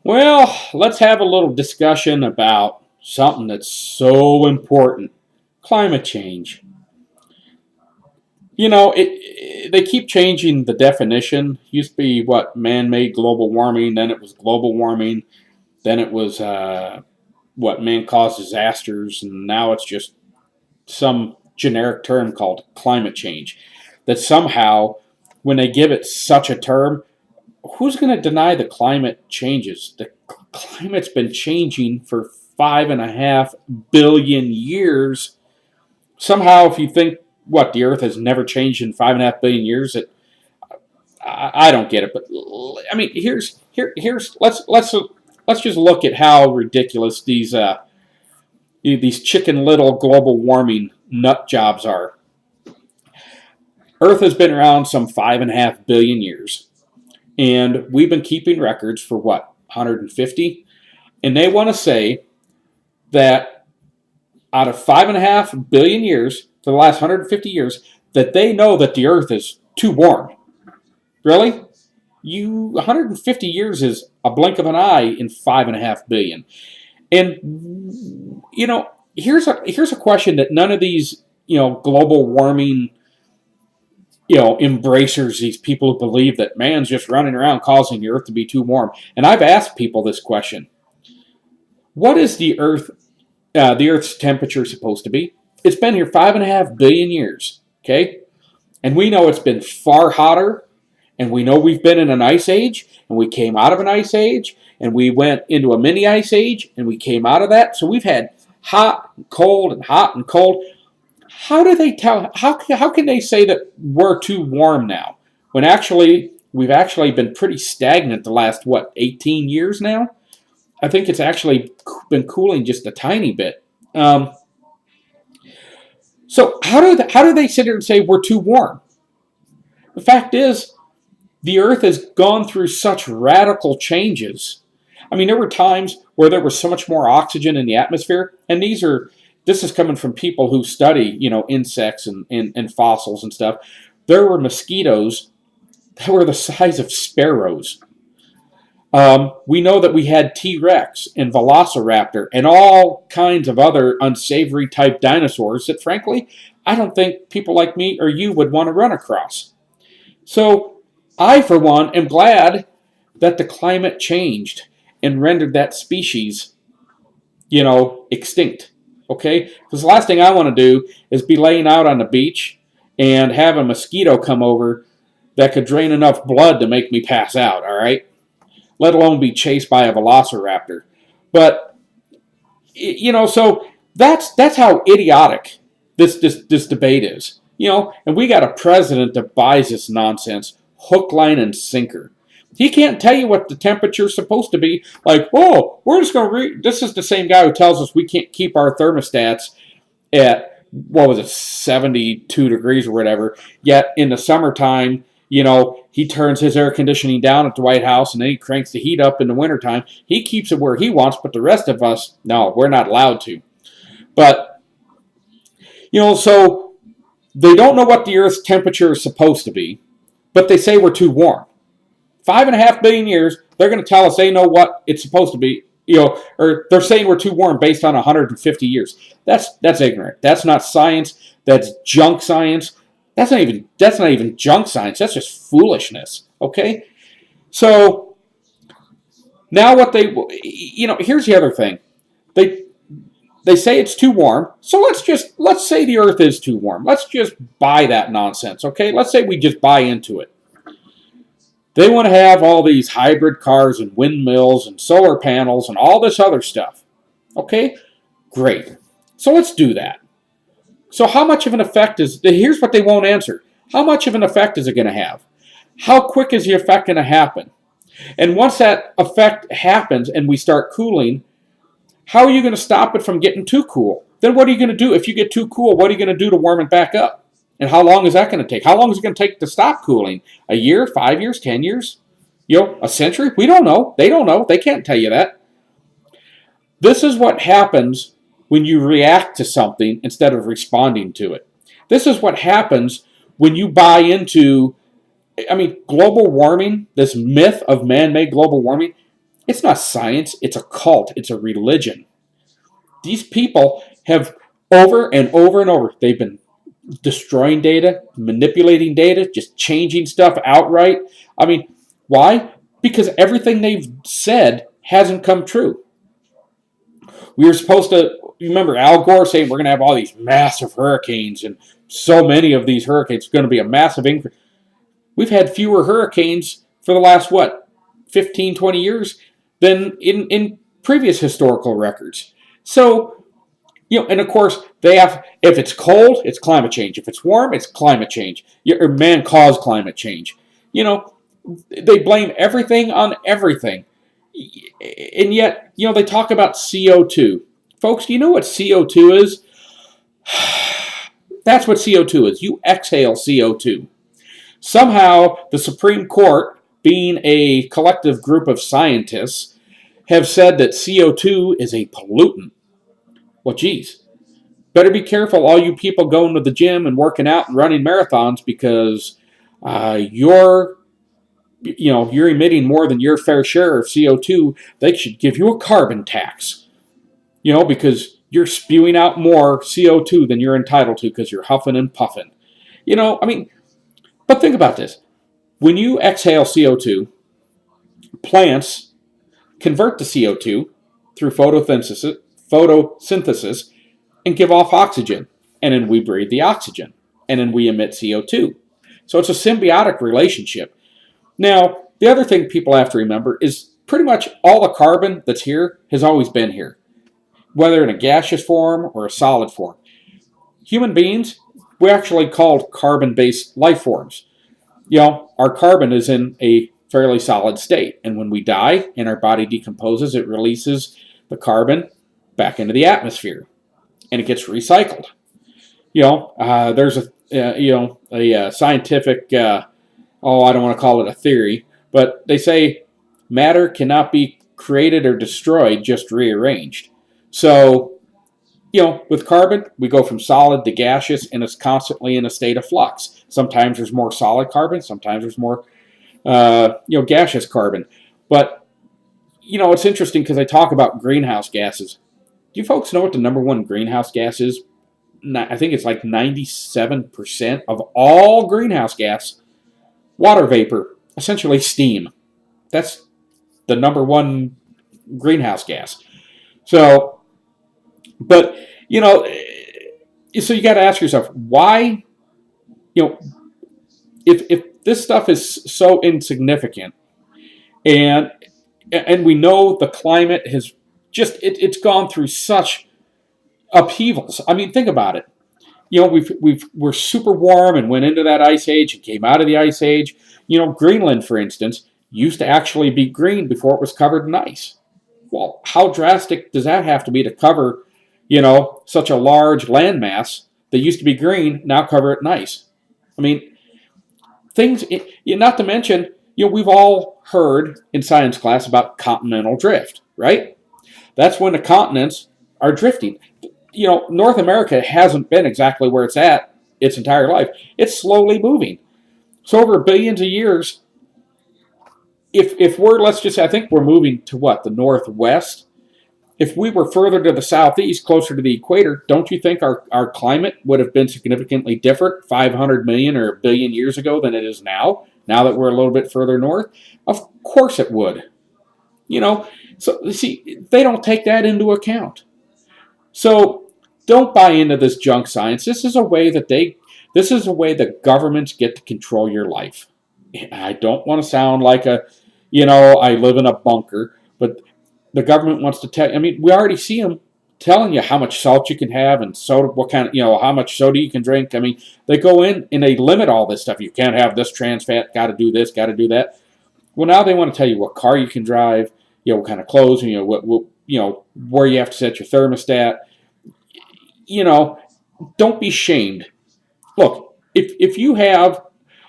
Well, let's have a little discussion about something that's so important: climate change. They keep changing the definition. Used to be what man-made global warming, then it was global warming, then it was what man-caused disasters, and now it's just some generic term called climate change. That somehow, when they give it such a term, who's going to deny the climate changes? The climate's been changing for 5.5 billion years. Somehow, if you think what the Earth has never changed in 5.5 billion years, I don't get it. But I mean, here's let's just look at how ridiculous these chicken little global warming nut jobs are. Earth has been around some 5.5 billion years, and we've been keeping records for what, 150? And they want to say that out of 5.5 billion years, for the last 150 years, that they know that the Earth is too warm. Really? 150 years is a blink of an eye in 5.5 billion. And here's a question that none of these global warming embracers, these people who believe that man's just running around causing the Earth to be too warm. And I've asked people this question: what is the Earth's temperature supposed to be? It's been here 5.5 billion years, okay? And we know it's been far hotter, and we know we've been in an ice age, and we came out of an ice age, and we went into a mini ice age, and we came out of that. So we've had hot and cold and hot and cold. How do they tell? How can they say that we're too warm now when actually we've actually been pretty stagnant the last 18 years now? I think it's actually been cooling just a tiny bit. So how do they sit here and say we're too warm? The fact is, the Earth has gone through such radical changes. I mean, there were times where there was so much more oxygen in the atmosphere, and this is coming from people who study, insects and fossils and stuff. There were mosquitoes that were the size of sparrows. We know that we had T-Rex and Velociraptor and all kinds of other unsavory type dinosaurs that, frankly, I don't think people like me or you would want to run across. So I, for one, am glad that the climate changed and rendered that species, extinct. Okay? Because the last thing I want to do is be laying out on the beach and have a mosquito come over that could drain enough blood to make me pass out, all right? Let alone be chased by a velociraptor. But, so that's how idiotic this debate is. And we got a president that buys this nonsense hook, line, and sinker. He can't tell you what the temperature's supposed to be. Like, oh, we're just going to read. This is the same guy who tells us we can't keep our thermostats at, 72 degrees or whatever. Yet in the summertime, he turns his air conditioning down at the White House and then he cranks the heat up in the wintertime. He keeps it where he wants, but the rest of us, no, we're not allowed to. But, so they don't know what the Earth's temperature is supposed to be, but they say we're too warm. 5.5 billion years, they're going to tell us they know what it's supposed to be, or they're saying we're too warm based on 150 years. That's ignorant. That's not science. That's junk science. That's not even junk science. That's just foolishness. Okay? So now here's the other thing. They say it's too warm. So let's say the Earth is too warm. Let's just buy that nonsense. Okay? Let's say we just buy into it. They want to have all these hybrid cars and windmills and solar panels and all this other stuff. Okay? Great. So let's do that. So how much of an effect here's what they won't answer. How much of an effect is it going to have? How quick is the effect going to happen? And once that effect happens and we start cooling, how are you going to stop it from getting too cool? Then what are you going to do? If you get too cool, what are you going to do to warm it back up? And how long is that going to take? How long is it going to take to stop cooling? A year, 5 years, 10 years? A century? We don't know. They don't know. They can't tell you that. This is what happens when you react to something instead of responding to it. This is what happens when you buy into, global warming, this myth of man-made global warming. It's not science, it's a cult, it's a religion. These people have over and over and over, they've been destroying data, manipulating data, just changing stuff outright. I mean, why? Because everything they've said hasn't come true. We were supposed to, you remember Al Gore saying we're going to have all these massive hurricanes, and so many of these hurricanes are going to be a massive increase. We've had fewer hurricanes for the last, 15, 20 years than in previous historical records. So, and of course, they have, if it's cold, it's climate change. If it's warm, it's climate change. Or man-caused climate change. They blame everything on everything. And yet, they talk about CO2. Folks, do you know what CO2 is? That's what CO2 is. You exhale CO2. Somehow, the Supreme Court, being a collective group of scientists, have said that CO2 is a pollutant. Well, geez. Better be careful, all you people going to the gym and working out and running marathons, because you're emitting more than your fair share of CO2. They should give you a carbon tax. Because you're spewing out more CO2 than you're entitled to because you're huffing and puffing. But think about this. When you exhale CO2, plants convert the CO2 through photosynthesis and give off oxygen. And then we breathe the oxygen. And then we emit CO2. So it's a symbiotic relationship. Now, the other thing people have to remember is pretty much all the carbon that's here has always been here, whether in a gaseous form or a solid form. Human beings, we're actually called carbon-based life forms. Our carbon is in a fairly solid state, and when we die and our body decomposes, it releases the carbon back into the atmosphere, and it gets recycled. There's a scientific, I don't want to call it a theory, but they say matter cannot be created or destroyed, just rearranged. So, with carbon, we go from solid to gaseous, and it's constantly in a state of flux. Sometimes there's more solid carbon, sometimes there's more, gaseous carbon. But, it's interesting because I talk about greenhouse gases. Do you folks know what the number one greenhouse gas is? I think it's like 97% of all greenhouse gas. Water vapor, essentially steam. That's the number one greenhouse gas. So, but, so you got to ask yourself, why, if this stuff is so insignificant, and we know the climate has just, it's gone through such upheavals. I mean, think about it. We're super warm and went into that ice age and came out of the ice age. Greenland, for instance, used to actually be green before it was covered in ice. Well, how drastic does that have to be to cover, such a large landmass that used to be green, now cover it in ice? I mean, things, not to mention, we've all heard in science class about continental drift, right? That's when the continents are drifting. North America hasn't been exactly where it's at its entire life. It's slowly moving. So over billions of years, if we're, let's just say, I think we're moving to the northwest. If we were further to the southeast, closer to the equator, don't you think our climate would have been significantly different 500 million or a billion years ago than it is now that we're a little bit further north? Of course it would. So, see, they don't take that into account. So don't buy into this junk science. This is a way that governments get to control your life. I don't want to sound like I live in a bunker, but the government wants to tell, we already see them telling you how much salt you can have and soda, what kind of, how much soda you can drink. They go in and they limit all this stuff. You can't have this trans fat, got to do this, got to do that. Well, now they want to tell you what car you can drive, what kind of clothes, where you have to set your thermostat. Don't be shamed. Look, if you have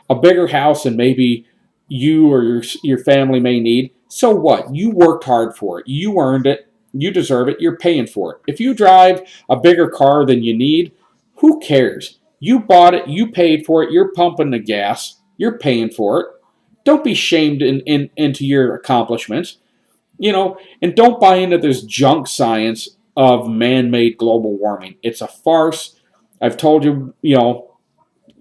a bigger house than maybe you or your family may need, so what? You worked hard for it. You earned it. You deserve it. You're paying for it. If you drive a bigger car than you need, who cares? You bought it. You paid for it. You're pumping the gas. You're paying for it. Don't be shamed into your accomplishments. And don't buy into this junk science of man-made global warming. It's a farce. I've told you,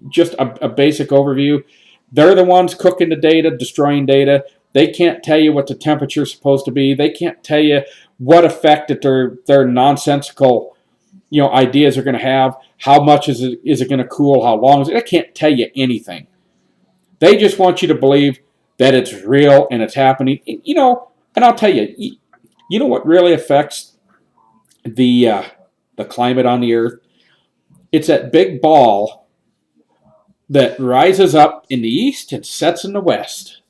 just a basic overview. They're the ones cooking the data, destroying data. They can't tell you what the temperature is supposed to be. They can't tell you what effect that their nonsensical, ideas are going to have. How much is it going to cool? How long is it? They can't tell you anything. They just want you to believe that it's real and it's happening. And I'll tell you, you know what really affects the climate on the Earth? It's that big ball that rises up in the east and sets in the west.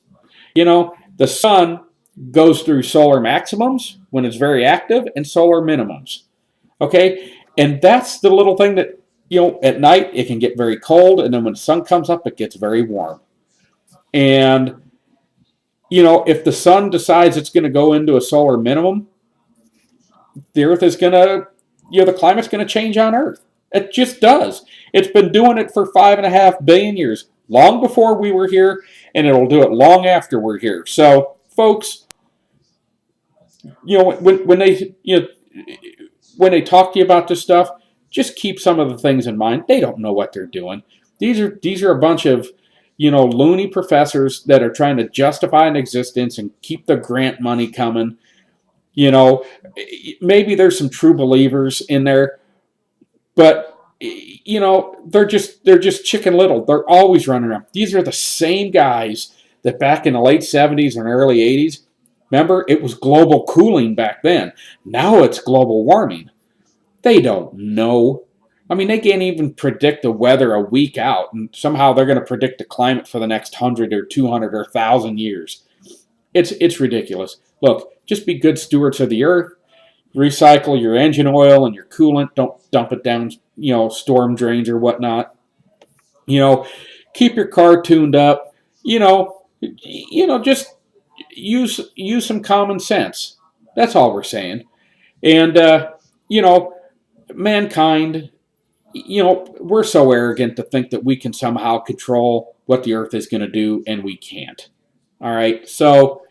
The sun goes through solar maximums when it's very active and solar minimums. Okay? And that's the little thing that, at night it can get very cold, and then when the sun comes up, it gets very warm. And, if the sun decides it's going to go into a solar minimum, the Earth is going to, the climate's going to change on Earth. It just does. It's been doing it for 5.5 billion years, long before we were here, and it'll do it long after we're here. So, folks, when they talk to you about this stuff, just keep some of the things in mind. They don't know what they're doing. These are a bunch of loony professors that are trying to justify an existence and keep the grant money coming. Maybe there's some true believers in there, but they're just Chicken Little. They're always running around. These are the same guys that back in the late 70s and early 80s, remember, it was global cooling back then. Now it's global warming. They don't know. I mean, they can't even predict the weather a week out, and somehow they're going to predict the climate for the next 100 or 200 or 1,000 years. It's ridiculous. Look, just be good stewards of the Earth. Recycle your engine oil and your coolant. Don't dump it down, storm drains or whatnot. Keep your car tuned up. Just use some common sense. That's all we're saying. And mankind, we're so arrogant to think that we can somehow control what the Earth is going to do, and we can't. All right, so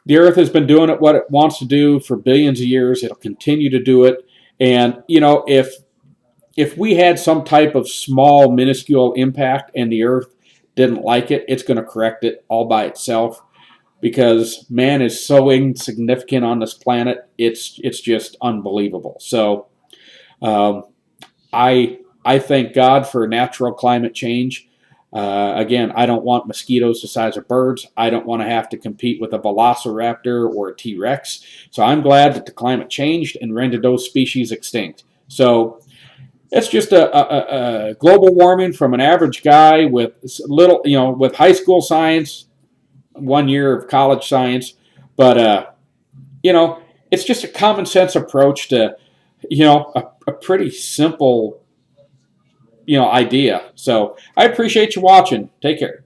the Earth has been doing what it wants to do for billions of years. It'll continue to do it. And, if we had some type of small, minuscule impact and the Earth didn't like it, it's going to correct it all by itself, because man is so insignificant on this planet. It's just unbelievable. So I thank God for natural climate change. Again, I don't want mosquitoes the size of birds. I don't want to have to compete with a velociraptor or a T-Rex. So I'm glad that the climate changed and rendered those species extinct. So it's just a global warming from an average guy with little, with high school science, 1 year of college science. But, it's just a common sense approach to, a pretty simple, idea. So I appreciate you watching. Take care.